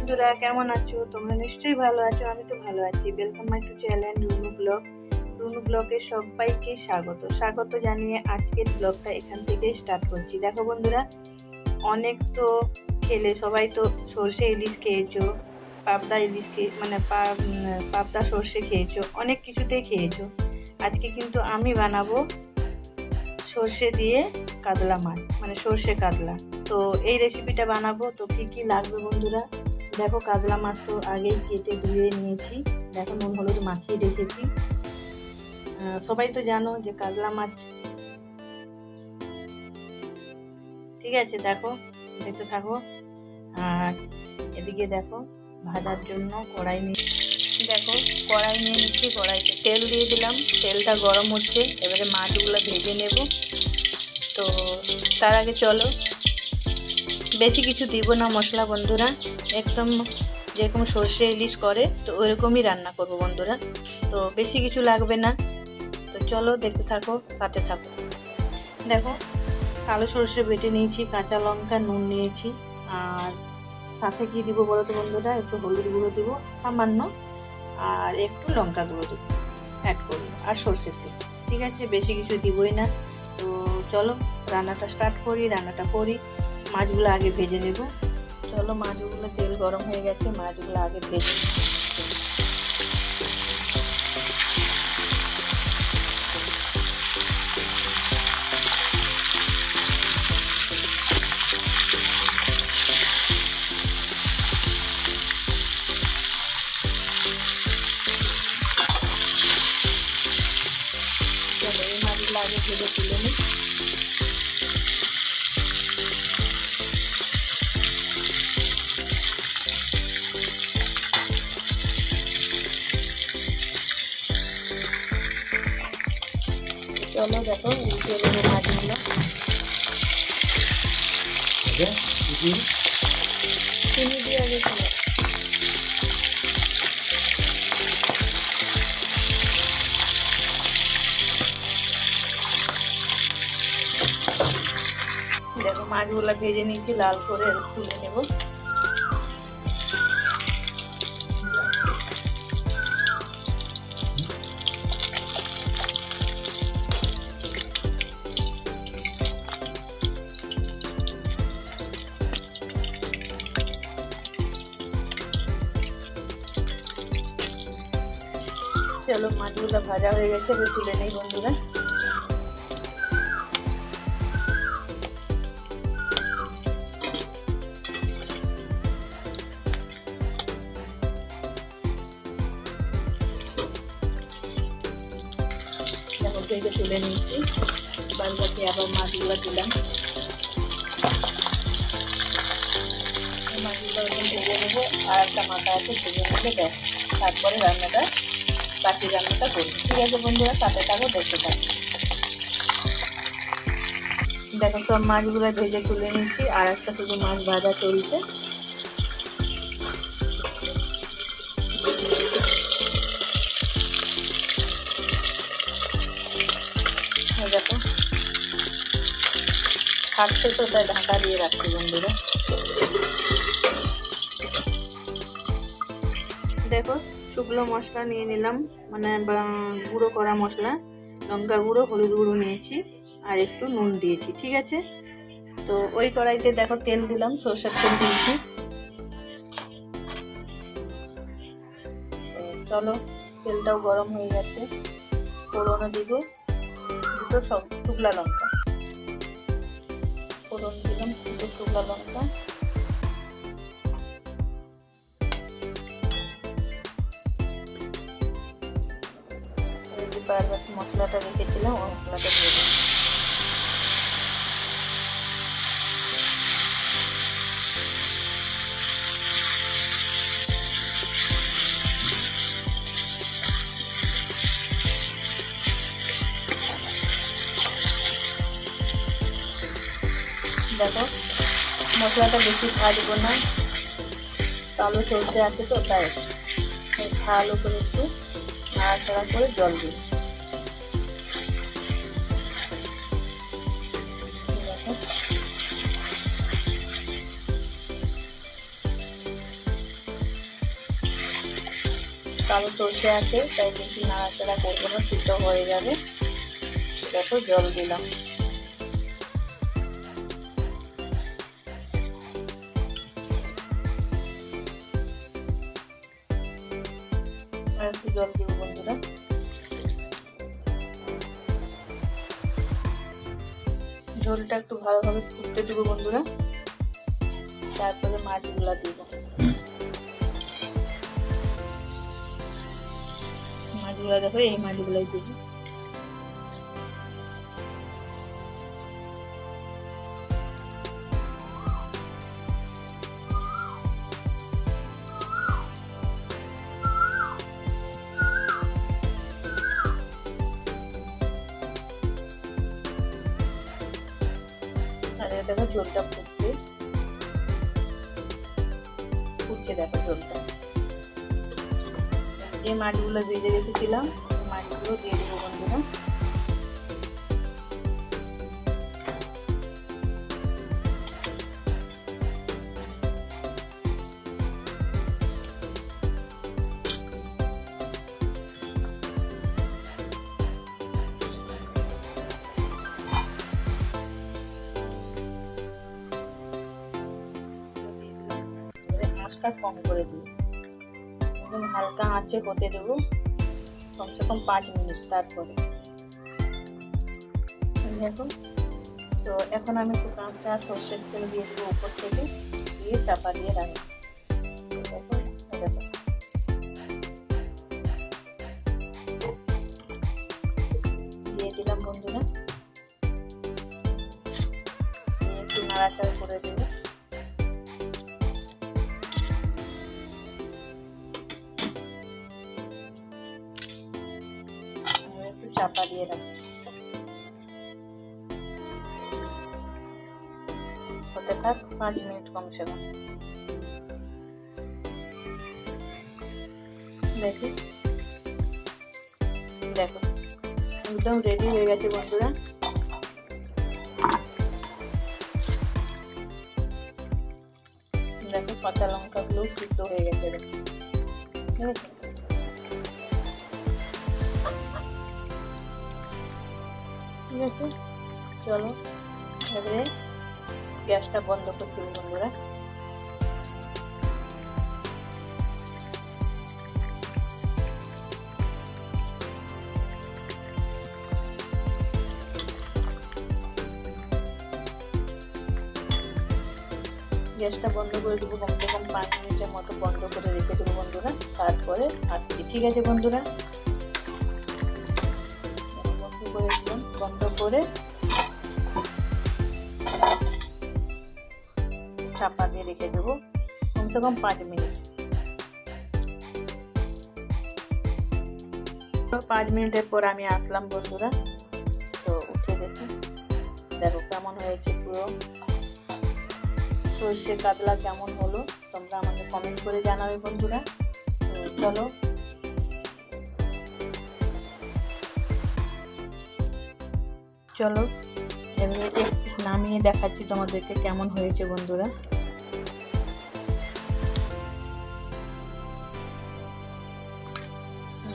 বন্ধুরা, কেমন আছো? তোমরা নিশ্চয়ই ভালো আছো। আমি তো ভালো আছি। Welcome my to channel Runu blog. Runu ব্লগে সবাইকে স্বাগত জানিয়ে আজকের ব্লগটা এখান থেকেই স্টার্ট করছি। দেখো বন্ধুরা, অনেক তো খেলে সবাই তো সর্ষে ইলিশ খেয়েছো, পাবদা ইলিশ পাবদা সর্ষে খেয়েছো, অনেক কিছুতেই খেয়েছো। আজকে কিন্তু আমি বানাবো সর্ষে দিয়ে কাতলা মাছ, মানে সর্ষে কাতলা। তো এই রেসিপিটা বানাবো। তো কী কী লাগবে বন্ধুরা দেখো। কাতলা মাছ তো আগেই কেটে ধুয়ে নিয়েছি, দেখো নুন হলুদ মাখিয়ে রেখেছি। সবাই তো জানো যে কাতলা মাছ, ঠিক আছে। দেখো, দেখতে থাকো। আর এদিকে দেখো, ভাজার জন্য কড়াই নিয়ে নিচ্ছি। কড়াইতে তেল দিয়ে দিলাম, তেলটা গরম হচ্ছে। এবারে মাছগুলো ভেজে নেব। তো তার আগে চলো, বেশি কিছু দিব না মশলা বন্ধুরা, একদম যেরকম সর্ষে ইলিশ করে তো ওইরকমই রান্না করব বন্ধুরা। তো বেশি কিছু লাগবে না। তো চলো দেখতে থাকো, সাথে থাকো। দেখো, কালো সর্ষে বেটে নিয়েছি, কাঁচা লঙ্কা, নুন নিয়েছি। আর সাথে কি দিব বলো তো বন্ধুরা, একটু হলুদ গুঁড়ো দিব সামান্য, আর একটু লঙ্কা গুঁড়ো দেবো, অ্যাড করবো, আর সর্ষের তেল। ঠিক আছে, বেশি কিছু দিবই না। তো চলো রান্নাটা স্টার্ট করি, রান্নাটা করি। মাছগুলো আগে ভেজে নেব। চলো, মাছগুলো তেল গরম হয়ে গেছে, মাছগুলো আগে ভেজে নেব। চলো এই মাছগুলো আগে ভেজে তুলে নিই। চলো দেখো, উল্টে নেবো মাছগুলো। চিনি দিয়ে আগে ছিল। দেখো মাছগুলো ভেজে নিয়েছি লাল করে, তুলে নেব। চলো মাছগুলো ভাজা হয়ে গেছে, এবার তুলে নেই বন্ধুরা। দেখো ভেজে তুলে নিয়েছি, বাদ বাকি আবার মাছগুলো দিলাম। মাছগুলো ভেজে নেবো, আর একটা মাথা আছে ভেজে নেবে, দেখ তারপরে বাকি রান্নাটা করবো। ঠিক আছে বন্ধুরা, সাথে থাকো, দেখতে থাকো। দেখো সব মাছগুলো ভেজে তুলে নিচ্ছি, আর একটা শুধু মাছ ভাজা চলছে। দেখো খাচ্ছে তো, তাই ঢাকা দিয়ে রাখছি বন্ধুরা। দেখো শুকনো মশলা নিয়ে নিলাম, মানে গুঁড়ো করা মশলা, লঙ্কা গুঁড়ো, হলুদ গুঁড়ো নিয়েছি, আর একটু নুন দিয়েছি। ঠিক আছে, তো ওই কড়াইতে দেখো তেল দিলাম, সরষের তেল দিয়েছি। তো চলো, তেলটাও গরম হয়ে গেছে, ফোড়নে দিব দুটো শুকনো লঙ্কা। ফোড়ন দিলাম দুটো শুকনো লঙ্কা। বারবার মশলাটা রেখেছিলাম, ওই মশলাটা দিয়ে দিলাম। দেখো মশলাটা বেশি ভাজবো না, কালো সর্ষে আছে তো তাই ভালো করে একটু নাড়াচাড়া করে জল দিই। কালো সর্ষে আছে, তাই বেশি নাড়াচাড়া করবো না, সিদ্ধ হয়ে যাবে। দেখো জল দিলাম, আর একটু জল দিব বন্ধুরা। ঝোলটা একটু ভালোভাবে ফুটতে দেবো বন্ধুরা, তারপরে মাছগুলা দিব। মাছগুলা দেখো, এই মাছগুলাই দিব। দেখো ঝোলটা ফুটছে, দেখো ঝোলটা। যে মাছগুলো ভেজে রেখেছিলাম মাছগুলো দিয়ে দেবো বন্ধুরা। আঁচটা কম করে দিই, একদম হালকা আঁচে হতে দেবো কমসে কম 5 মিনিট। তারপরে দেখো, তো এখন আমি একটু কাঁচা সর্ষের তেল দিয়ে দেবো উপর থেকে, দিয়ে চাপা দিয়ে রাখি। দেখো দিয়ে দিলাম বন্ধুরা, একটু নাড়াচাড়া করে দেবো। চাপা দিয়ে রাখি, হতে থাক 5 মিনিট কমসে কম। দেখো দেখো একদম রেডি হয়ে গেছে বন্ধুরা। দেখো কাঁচা লঙ্কাগুলো সিদ্ধ হয়ে গেছে, ঠিক আছে। ঠিক আছে, চলো এবারে গ্যাসটা বন্ধ করে দেবো বন্ধুরা। গ্যাসটা বন্ধ করে দেবো, কমসে কম 5 মিনিটের মতো বন্ধ করে রেখে দেবো বন্ধুরা। তারপরে আসছি, ঠিক আছে বন্ধুরা। বন্ধ করে দিলাম, বন্ধ করে চাপা দিয়ে রেখে দেবো কমসে কম 5 মিনিট। 5 মিনিটের পর আমি আসলাম বন্ধুরা, তো উঠে দেখি, দেখো কেমন হয়েছে। পুরো সর্ষে কাতলা কেমন হলো তোমরা আমাকে কমেন্ট করে জানাবে বন্ধুরা। তো চলো এবারে একটু নামিয়ে দেখাচ্ছি তোমাদেরকে কেমন হয়েছে বন্ধুরা।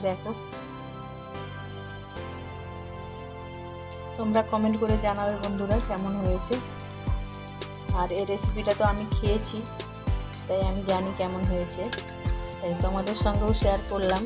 দেখো তোমরা কমেন্ট করে জানাবে বন্ধুরা কেমন হয়েছে। আর এই রেসিপিটা তো আমি খেয়েছি, তাই আমি জানি কেমন হয়েছে, তাই তোমাদের সঙ্গেও শেয়ার করলাম।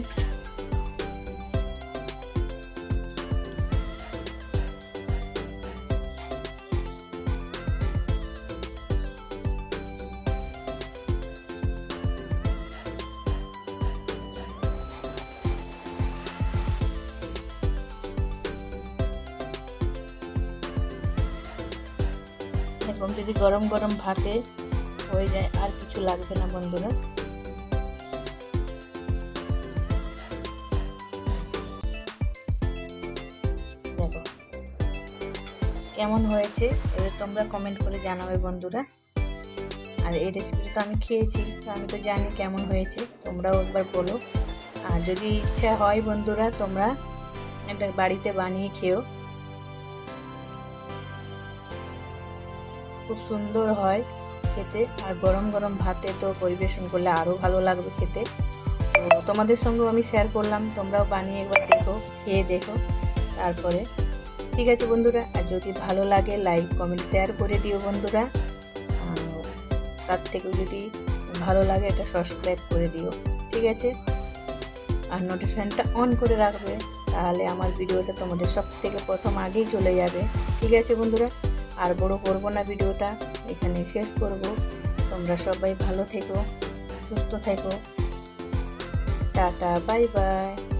এরকম যদি গরম গরম ভাতে হয়ে যায় আর কিছু লাগবে না বন্ধুরা। দেখো কেমন হয়েছে এবার তোমরা কমেন্ট করে জানাবে বন্ধুরা। আর এই রেসিপিটা তো আমি খেয়েছি, তো আমি তো জানি কেমন হয়েছে, তোমরাও একবার বলো। আর যদি ইচ্ছা হয় বন্ধুরা তোমরা এটা বাড়িতে বানিয়ে খেও, খুব সুন্দর হয় খেতে। আর গরম গরম ভাতে তো পরিবেশন করলে আরও ভালো লাগবে খেতে। তো তোমাদের সঙ্গেও আমি শেয়ার করলাম, তোমরাও বানিয়ে একবার দেখো, খেয়ে দেখো তারপরে। ঠিক আছে বন্ধুরা, আর যদি ভালো লাগে লাইক কমেন্ট শেয়ার করে দিও বন্ধুরা। তার থেকেও যদি ভালো লাগে এটা সাবস্ক্রাইব করে দিও, ঠিক আছে। আর নোটিফিকেশনটা অন করে রাখবে, তাহলে আমার ভিডিওটা তোমাদের সব থেকে প্রথম আগেই চলে যাবে, ঠিক আছে বন্ধুরা। আর বড় করব না, ভিডিওটা এখানে শেষ করব। তোমরা সবাই ভালো থেকো, সুস্থ থেকো, টাটা, বাই বাই।